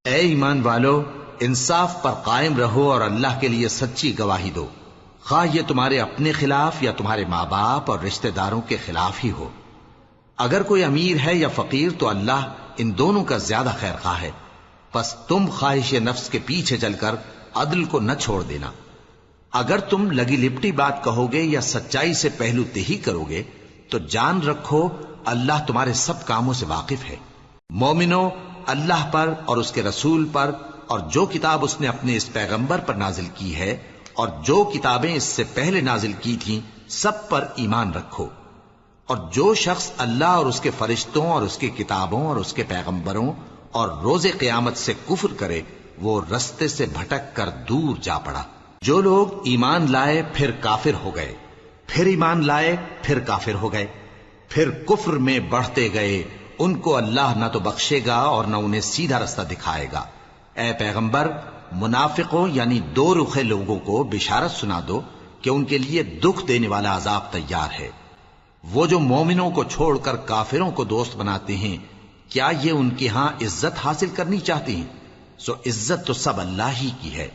اے ایمان والو، انصاف پر قائم رہو اور اللہ کے لیے سچی گواہی دو، خواہ یہ تمہارے اپنے خلاف یا تمہارے ماں باپ اور رشتہ داروں کے خلاف ہی ہو۔ اگر کوئی امیر ہے یا فقیر تو اللہ ان دونوں کا زیادہ خیر خواہ ہے، پس تم خواہش نفس کے پیچھے چل کر عدل کو نہ چھوڑ دینا۔ اگر تم لگی لپٹی بات کہو گے یا سچائی سے پہلو تہی کرو گے تو جان رکھو اللہ تمہارے سب کاموں سے واقف ہے۔ مومنو، اللہ پر اور اس کے رسول پر اور جو کتاب اس نے اپنے اس پیغمبر پر نازل کی ہے اور جو کتابیں اس سے پہلے نازل کی تھیں سب پر ایمان رکھو۔ اور جو شخص اللہ اور اس کے فرشتوں اور اس کی کتابوں اور اس کے پیغمبروں اور روز قیامت سے کفر کرے وہ رستے سے بھٹک کر دور جا پڑا۔ جو لوگ ایمان لائے پھر کافر ہو گئے، پھر ایمان لائے پھر کافر ہو گئے، پھر کفر میں بڑھتے گئے، ان کو اللہ نہ تو بخشے گا اور نہ انہیں سیدھا رستہ دکھائے گا۔ اے پیغمبر، منافقوں یعنی دو رخے لوگوں کو بشارت سنا دو کہ ان کے لیے دکھ دینے والا عذاب تیار ہے۔ وہ جو مومنوں کو چھوڑ کر کافروں کو دوست بناتے ہیں، کیا یہ ان کے ہاں عزت حاصل کرنی چاہتے ہیں؟ سو عزت تو سب اللہ ہی کی ہے۔